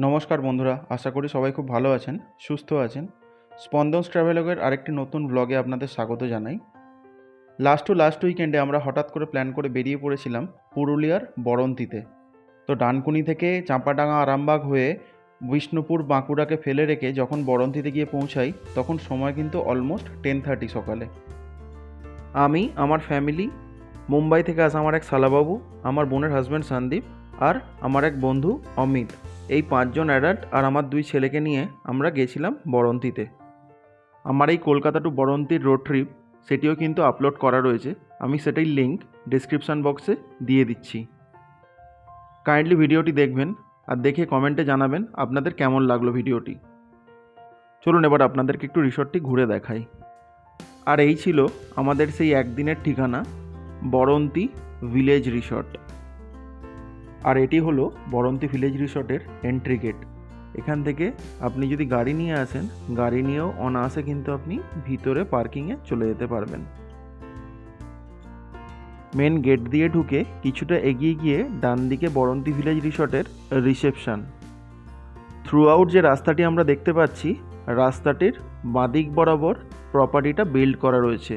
নমস্কার বন্ধুরা, আশা করি সবাই খুব ভালো আছেন, সুস্থ আছেন। স্পন্দনস ট্রাভেলগের আরেকটি নতুন ব্লগে আপনাদের স্বাগত জানাই। লাস্ট উইকেন্ডে আমরা হঠাৎ করে প্ল্যান করে বেরিয়ে পড়েছিলাম পুরুলিয়ার বরন্তিতে। তো ডানকুনি থেকে চাঁপাডাঙ্গা আরামবাগ হয়ে বিষ্ণুপুর বাঁকুড়াকে ফেলে রেখে যখন বরন্তিতে গিয়ে পৌঁছাই তখন সময় কিন্তু অলমোস্ট 10:30 সকালে। আমি, আমার ফ্যামিলি, মুম্বাই থেকে আসা আমার এক শালাবাবু, আমার বোনের হাজব্যান্ড সন্দীপ আর আমার এক বন্ধু অমিত, এই 5জন অ্যাডাল্ট আর আমার 2 ছেলেকে নিয়ে আমরা গেছিলাম বরন্তিতে। আমার এই কলকাতা টু বরন্তির রোড ট্রিপ সেটিও কিন্তু আপলোড করা রয়েছে, আমি সেটাই লিঙ্ক ডিসক্রিপশান বক্সে দিয়ে দিচ্ছি। কাইন্ডলি ভিডিওটি দেখবেন আর দেখে কমেন্টে জানাবেন আপনাদের কেমন লাগলো ভিডিওটি। চলুন এবার আপনাদেরকে একটু রিসর্টটি ঘুরে দেখাই। আর এই ছিল আমাদের সেই একদিনের ঠিকানা, বরন্তি ভিলেজ রিসর্ট। আর এটি হলো বরন্তি ভিলেজ রিসর্টের এন্ট্রি গেট। এখান থেকে আপনি যদি গাড়ি নিয়ে আসেন, গাড়ি নিয়েও অনায়াসে কিন্তু আপনি ভিতরে পার্কিংয়ে চলে যেতে পারবেন। মেন গেট দিয়ে ঢুকে কিছুটা এগিয়ে গিয়ে ডান দিকে বরন্তি ভিলেজ রিসর্টের রিসেপশন। থ্রু আউট যে রাস্তাটি আমরা দেখতে পাচ্ছি, রাস্তাটির বাঁদিক বরাবর প্রপার্টিটা বিল্ড করা রয়েছে।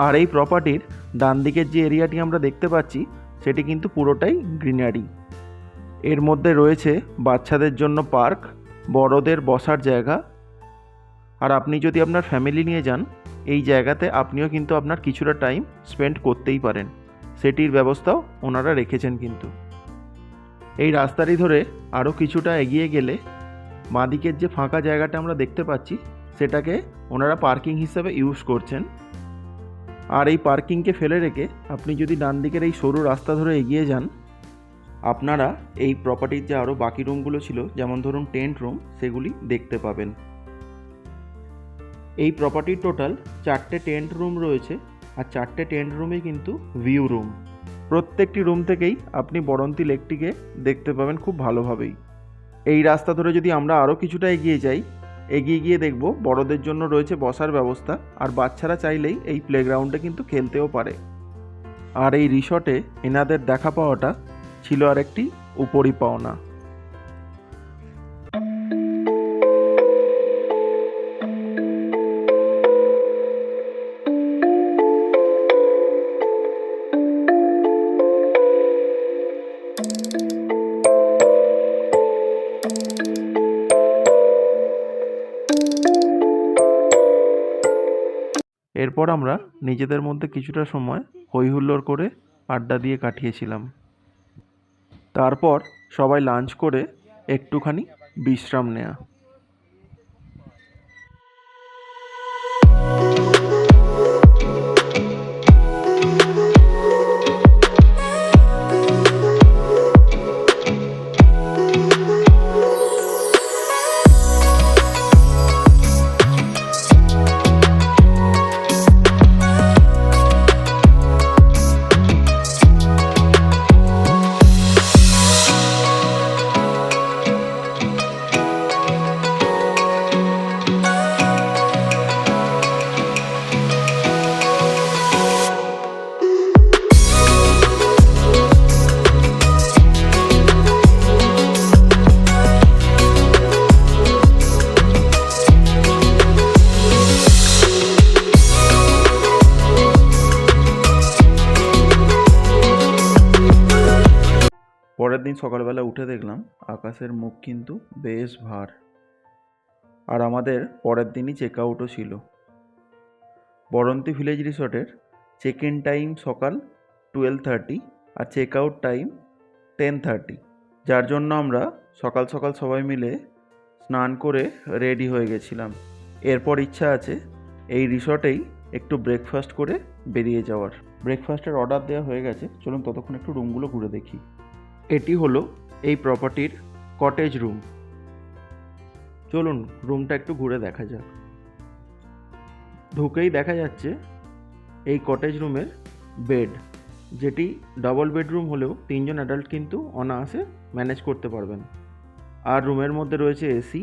আর এই প্রপার্টির ডান দিকের যে এরিয়াটি আমরা দেখতে পাচ্ছি সেটি কিন্তু পুরোটাই গ্রিনারি। এর মধ্যে রয়েছে বাচ্চাদের জন্য পার্ক, বড়দের বসার জায়গা। আর আপনি যদি আপনার ফ্যামিলি নিয়ে যান, এই জায়গাতে আপনিও কিন্তু আপনার কিছুটা টাইম স্পেন্ড করতেই পারেন, সেটির ব্যবস্থাও ওনারা রেখেছেন কিন্তু। এই রাস্তাটি ধরে আরও কিছুটা এগিয়ে গেলে বাঁদিকের যে ফাঁকা জায়গাটা আমরা দেখতে পাচ্ছি সেটাকে ওনারা পার্কিং হিসাবে ইউজ করছেন। আর এই পার্কিংকে ফেলে রেখে আপনি যদি ডান দিকের এই সরু রাস্তা ধরে এগিয়ে যান, আপনারা এই প্রপার্টির যে আরও বাকি রুমগুলো ছিল, যেমন ধরুন টেন্ট রুম, সেগুলি দেখতে পাবেন। এই প্রপার্টির টোটাল 4টে টেন্ট রুম রয়েছে, আর 4টে টেন্ট রুমই কিন্তু ভিউ রুম। প্রত্যেকটি রুম থেকেই আপনি বরন্তি লেকটিকে দেখতে পাবেন খুব ভালোভাবেই। এই রাস্তা ধরে যদি আমরা আরও কিছুটা এগিয়ে যাই, এগিয়ে গিয়ে দেখব বড়দের জন্য রয়েছে বসার ব্যবস্থা, আর বাচ্চারা চাইলেই এই প্লেগ্রাউন্ডে কিন্তু খেলতেও পারে। আর এই রিসর্টে এনাদের দেখা পাওয়াটা ছিল আরেকটি উপরি পাওনা। এরপর আমরা নিজেদের মধ্যে কিছুটা সময় হই হুল্লোড় করে আড্ডা দিয়ে কাটিয়েছিলাম। তারপর সবাই লাঞ্চ করে একটুখানি বিশ্রাম নেওয়া। পরের দিন সকালবেলা উঠে দেখলাম আকাশের মুখ কিন্তু বেশ ভার। আর আমাদের পরের দিনই চেক আউটও ছিল। বরন্তি ভিলেজ রিসর্টের চেক ইন টাইম সকাল 12:30 আর চেক আউট টাইম 10:30, যার জন্য আমরা সকাল সকাল সবাই মিলে স্নান করে রেডি হয়ে গেছিলাম। এরপর ইচ্ছা আছে এই রিসর্টেই একটু ব্রেকফাস্ট করে বেরিয়ে যাওয়ার। ব্রেকফাস্টের অর্ডার দেওয়া হয়ে গেছে, চলুন ততক্ষণ একটু রুমগুলো ঘুরে দেখি। এটি হলো এই প্রপার্টির কটেজ রুম। চলুন রুমটা একটু ঘুরে দেখা যাক। ঢুকেই দেখা যাচ্ছে এই কটেজ রুমের বেড, যেটি ডাবল বেডরুম হলেও 3জন অ্যাডাল্ট কিন্তু অনায়াসে ম্যানেজ করতে পারবেন। আর রুমের মধ্যে রয়েছে এসি।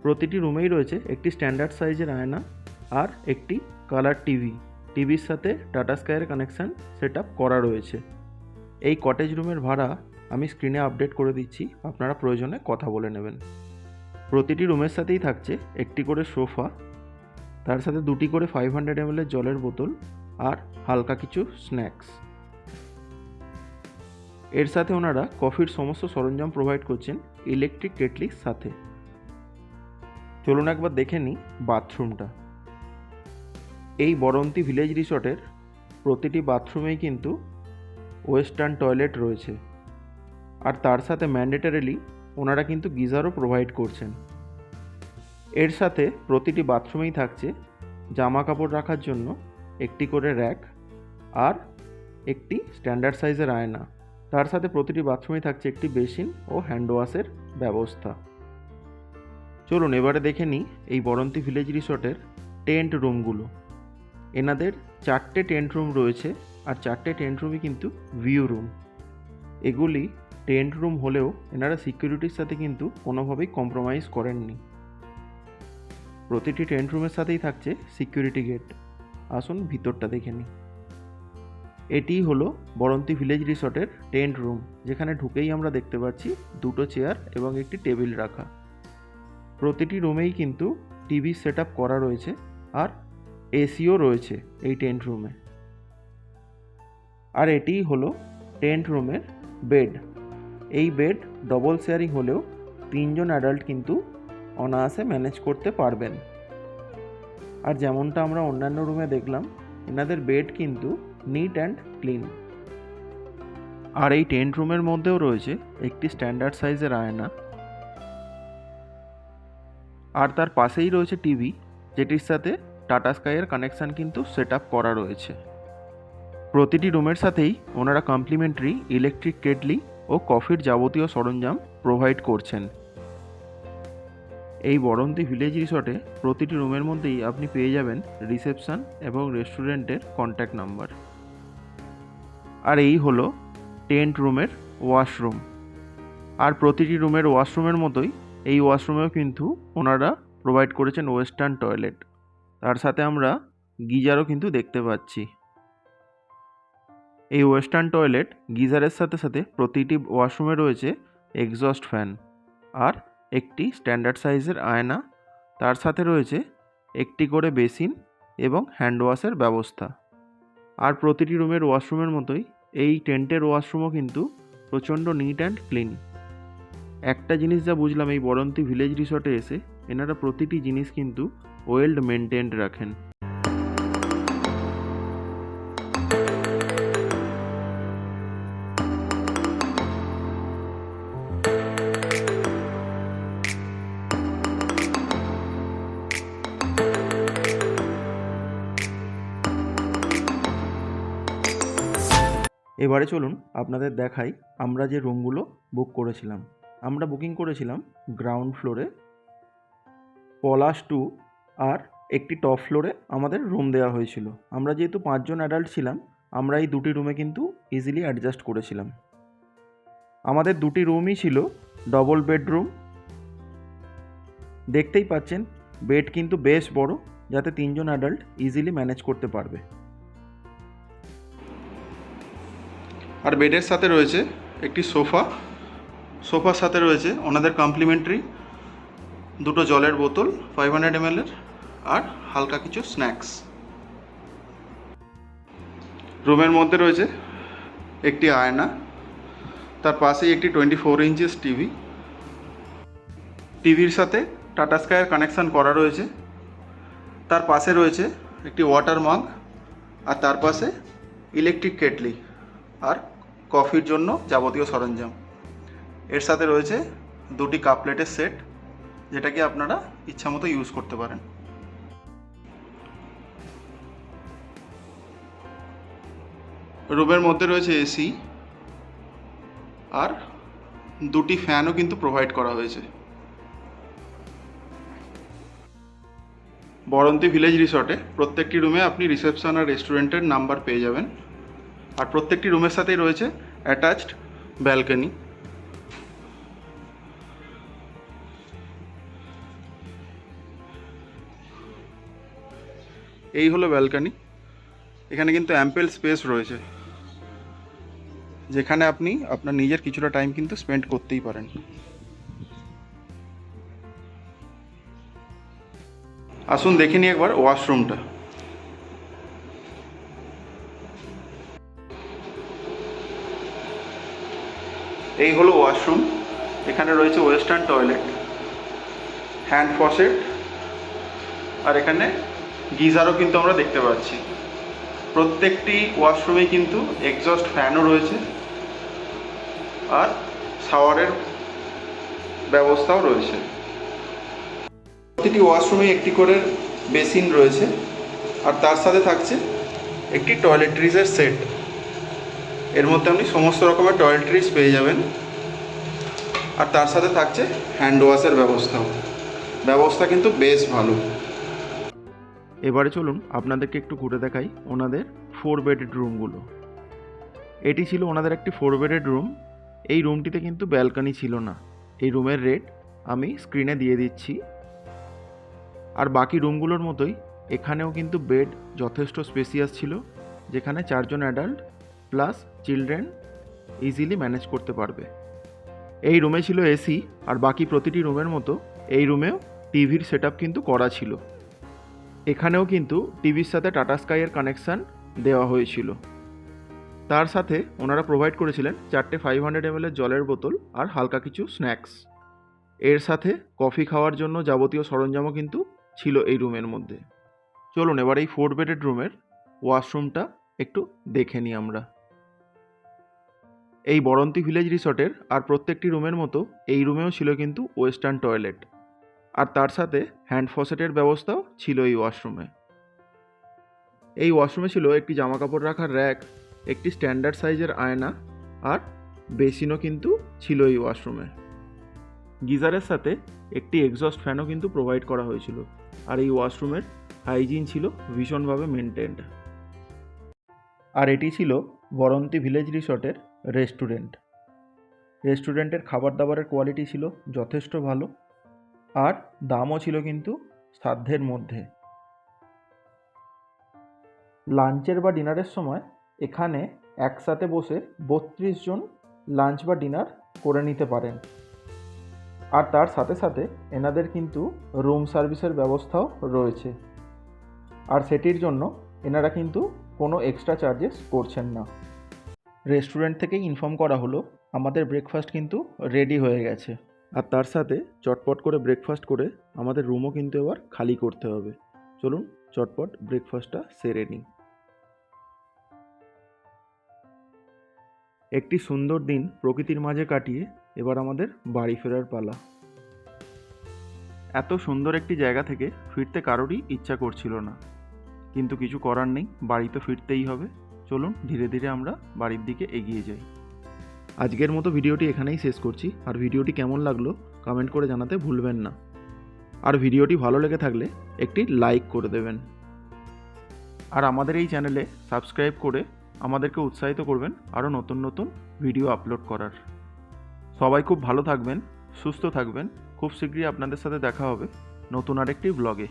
প্রতিটি রুমেই রয়েছে একটি স্ট্যান্ডার্ড সাইজের আয়না আর একটি কালার টিভি। টিভির সাথে টাটা স্কাইয়ের কানেকশান সেট আপ করা রয়েছে। এই কটেজ রুমের ভাড়া আমি স্ক্রিনে আপডেট করে দিচ্ছি, আপনারা প্রয়োজনে কথা বলে নেবেন। প্রতিটি রুমের সাথেই থাকছে একটি করে সোফা, তার সাথে 2টি করে 500 ml জলের বোতল আর হালকা কিছু স্ন্যাক্স। এর সাথে ওনারা কফির সমস্ত সরঞ্জাম প্রোভাইড করছেন ইলেকট্রিক কেটলির সাথে। চলুন একবার দেখে নিই বাথরুমটা। এই বরন্তী ভিলেজ রিসর্টের প্রতিটি বাথরুমেই কিন্তু ওয়েস্টার্ন টয়লেট রয়েছে, আর তার সাথে ম্যান্ডেটারিলি ওনারা কিন্তু গিজারও প্রোভাইড করছেন। এর সাথে প্রতিটি বাথরুমেই থাকছে জামা কাপড় রাখার জন্য একটি করে র্যাক আর একটি স্ট্যান্ডার্ড সাইজের আয়না। তার সাথে প্রতিটি বাথরুমেই থাকছে একটি বেসিন ও হ্যান্ড ওয়াশের ব্যবস্থা। চলুন এবারে দেখে নিই এই বরন্তী ভিলেজ রিসর্টের টেন্ট রুমগুলো। এনাদের 4টে টেন্ট রুম রয়েছে, আর 4টে টেন্ট রুমই কিন্তু ভিউ রুম। এগুলি টেন্ট রুম হলেও এনারা সিকিউরিটির সাথে কিন্তু কোনোভাবেই কম্প্রোমাইজ করেননি। প্রতিটি টেন্ট রুমের সাথেই থাকছে সিকিউরিটি গেট। আসুন ভিতরটা দেখে নিই। এটিই হলো বরন্তী ভিলেজ রিসর্টের টেন্ট রুম, যেখানে ঢুকেই আমরা দেখতে পাচ্ছি 2টো চেয়ার এবং একটি টেবিল রাখা। প্রতিটি রুমেই কিন্তু টিভি সেট আপ করা রয়েছে, আর এসিও রয়েছে এই টেন্ট রুমে। আর এটিই হলো টেন্ট রুমের বেড। এই বেড ডবল শেয়ারিং হলেও 3জন অ্যাডাল্ট কিন্তু অনায়াসে ম্যানেজ করতে পারবেন। আর যেমনটা আমরা অন্যান্য রুমে দেখলাম, এনাদের বেড কিন্তু নিট অ্যান্ড ক্লিন। আর এই টেন্ট রুমের মধ্যেও রয়েছে একটি স্ট্যান্ডার্ড সাইজের আয়না, আর তার পাশেই রয়েছে টিভি, যেটির সাথে টাটা স্কাইয়ের কানেকশান কিন্তু সেট আপ করা রয়েছে। প্রতিটি রুমের সাথেই ওনারা কমপ্লিমেন্টারি ইলেকট্রিক কেটলি ও কফির যাবতীয় সরঞ্জাম প্রোভাইড করছেন। এই বরন্তী ভিলেজ রিসর্টে প্রতিটি রুমের মধ্যেই আপনি পেয়ে যাবেন রিসেপশন এবং রেস্টুরেন্টের কন্ট্যাক্ট নাম্বার। আর এই হলো টেন্ট রুমের ওয়াশরুম। আর প্রতিটি রুমের ওয়াশরুমের মতোই এই ওয়াশরুমেও কিন্তু ওনারা প্রোভাইড করেছেন ওয়েস্টার্ন টয়লেট। তার সাথে আমরা গিজারও কিন্তু দেখতে পাচ্ছি। এই ওয়েস্টার্ন টয়লেট গিজারের সাথে সাথে প্রতিটি ওয়াশরুমে রয়েছে এক্সস্ট ফ্যান আর একটি স্ট্যান্ডার্ড সাইজের আয়না। তার সাথে রয়েছে একটি করে বেসিন এবং হ্যান্ড ওয়াশের ব্যবস্থা। আর প্রতিটি রুমের ওয়াশরুমের মতোই এই টেন্টের ওয়াশরুমও কিন্তু প্রচণ্ড নিট অ্যান্ড ক্লিন। একটা জিনিস যা বুঝলাম এই বরন্তী ভিলেজ রিসর্টে এসে, এনারা প্রতিটি জিনিস কিন্তু ওয়েল মেনটেন্ড রাখেন। এবারে চলুন আপনাদের দেখাই আমরা যে রুমগুলো বুক করেছিলাম। আমরা বুকিং করেছিলাম গ্রাউন্ড ফ্লোরে পলাশ 2, আর একটি টপ ফ্লোরে আমাদের রুম দেওয়া হয়েছিল। আমরা যেহেতু 5জন অ্যাডাল্ট ছিলাম, আমরা এই 2টি রুমে কিন্তু ইজিলি অ্যাডজাস্ট করেছিলাম। আমাদের 2টি রুমই ছিল ডবল বেডরুম। দেখতেই পাচ্ছেন বেড কিন্তু বেশ বড়, যাতে 3জন অ্যাডাল্ট ইজিলি ম্যানেজ করতে পারবে। আর বেডের সাথে রয়েছে একটি সোফার সাথে রয়েছে ওনাদের কমপ্লিমেন্টারি 2টো জলের বোতল 500 ml আর হালকা কিছু স্ন্যাক্স। রুমের মধ্যে রয়েছে একটি আয়না, তার পাশেই একটি 24 ইঞ্চিস টিভি। টিভির সাথে টাটা স্কাইয়ের কানেকশান করা রয়েছে। তার পাশে রয়েছে একটি ওয়াটার মাগ, আর তার পাশে ইলেকট্রিক কেটলি আর কফির জন্য যাবতীয় সরঞ্জাম। এর সাথে রয়েছে 2টি কাপ প্লেটের সেট, যেটাকে আপনারা ইচ্ছামতো ইউজ করতে পারেন। রুমের মধ্যে রয়েছে এসি, আর 2টি ফ্যানও কিন্তু প্রোভাইড করা হয়েছে। বরন্তী ভিলেজ রিসর্টে প্রত্যেকটি রুমে আপনি রিসেপশন আর রেস্টুরেন্টের নাম্বার পেয়ে যাবেন। আর প্রত্যেকটি রুমের সাথেই রয়েছে অ্যাটাচড ব্যালকনি। এই হলো ব্যালকনি। এখানে কিন্তু অ্যাম্পেল স্পেস রয়েছে। যেখানে আপনি আপনার নিজের কিছুটা টাইম কিন্তু স্পেন্ড করতেই পারেন। আসুন দেখে নিই একবার ওয়াশরুমটা। এই হলো ওয়াশরুম। এখানে রয়েছে ওয়েস্টার্ন টয়লেট, হ্যান্ড ফসেট, আর এখানে গিজারও কিন্তু আমরা দেখতে পাচ্ছি। প্রত্যেকটি ওয়াশরুমে কিন্তু এক্সস্ট ফ্যানও রয়েছে আর শাওয়ারের ব্যবস্থাও রয়েছে। প্রতিটি ওয়াশরুমে একটি করে বেসিন রয়েছে আর তার সাথে থাকছে একটি টয়লেট্রিজের সেট। এর মধ্যে আপনি সমস্ত রকমের টয়লেট্রিজ পেয়ে যাবেন আর তার সাথে থাকছে হ্যান্ড ওয়াশের ব্যবস্থা কিন্তু বেশ ভালো। এবারে চলুন আপনাদেরকে একটু ঘুরে দেখাই ওনাদের 4 বেডেড রুমগুলো। এটি ছিল ওনাদের একটি 4 বেডেড রুম। এই রুমটিতে কিন্তু ব্যালকনি ছিল না। এই রুমের রেট আমি স্ক্রিনে দিয়ে দিচ্ছি। আর বাকি রুমগুলোর মতোই এখানেও কিন্তু বেড যথেষ্ট স্পেসিয়াস ছিল, যেখানে 4 জন adult plus children easily manage করতে পারবে। এই রুমে ছিল এসি, আর বাকি প্রতিটি রুমের মতো এই রুমেও টিভির সেটআপ কিন্তু করা ছিল। এখানেও কিন্তু টিভির সাথে টাটা স্কাইয়ের কানেকশান দেওয়া হয়েছিল। তার সাথে ওনারা প্রোভাইড করেছিলেন 4টে 500 ml জলের বোতল আর হালকা কিছু স্ন্যাক্স। এর সাথে কফি খাওয়ার জন্য যাবতীয় সরঞ্জামও কিন্তু ছিল এই রুমের মধ্যে। চলুন এবার এই 4 বেডেড রুমের ওয়াশরুমটা একটু দেখে নিই আমরা। এই বরন্তী ভিলেজ রিসর্টের আর প্রত্যেকটি রুমের মতো এই রুমেও ছিল কিন্তু ওয়েস্টার্ন টয়লেট, আর তার সাথে হ্যান্ড ফসেটের ব্যবস্থাও ছিল এই ওয়াশরুমে। এই ওয়াশরুমে ছিল একটি জামাকাপড় রাখার র্যাক, একটি স্ট্যান্ডার্ড সাইজের আয়না আর বেসিনও কিন্তু ছিল এই ওয়াশরুমে। গিজারের সাথে একটি এক্সস্ট ফ্যানও কিন্তু প্রোভাইড করা হয়েছিল। আর এই ওয়াশরুমের হাইজিন ছিল ভীষণভাবে মেনটেন্ড। আর এটি ছিল বরন্তী ভিলেজ রিসর্টের রেস্টুরেন্টের খাবার দাবারের কোয়ালিটি ছিল যথেষ্ট ভালো আর দামও ছিল কিন্তু সাধ্যের মধ্যে। লাঞ্চের বা ডিনারের সময় এখানে একসাথে বসে 32 জন লাঞ্চ বা ডিনার করে নিতে পারেন। আর তার সাথে সাথে এনাদের কিন্তু রুম সার্ভিসের ব্যবস্থাও রয়েছে, আর সেটির জন্য এনারা কিন্তু কোনো এক্সট্রা চার্জেস করছেন না। রেস্টুরেন্ট থেকেই ইনফর্ম করা হলো আমাদের ব্রেকফাস্ট কিন্তু রেডি হয়ে গেছে, আর তার সাথে চটপট করে ব্রেকফাস্ট করে আমাদের রুমও কিন্তু এবার খালি করতে হবে। চলুন চটপট ব্রেকফাস্টটা সেরে নিই। একটি সুন্দর দিন প্রকৃতির মাঝে কাটিয়ে এবার আমাদের বাড়ি ফেরার পালা। এত সুন্দর একটি জায়গা থেকে ফিরতে কারোরই ইচ্ছা করছিল না, কিন্তু কিছু করার নেই, বাড়ি তো ফিরতেই হবে। চলুন ধীরে ধীরে আমরা বাড়ির দিকে এগিয়ে যাই। আজকের মতো ভিডিওটি এখানেই শেষ করছি। আর ভিডিওটি কেমন লাগলো কমেন্ট করে জানাতে ভুলবেন না। আর ভিডিওটি ভালো লেগে থাকলে একটি লাইক করে দেবেন। আর আমাদের এই চ্যানেলে সাবস্ক্রাইব করে আমাদেরকে উৎসাহিত করবেন আরও নতুন নতুন ভিডিও আপলোড করার। সবাই খুব ভালো থাকবেন, সুস্থ থাকবেন। খুব শীঘ্রই আপনাদের সাথে দেখা হবে নতুন আরেকটি ব্লগে।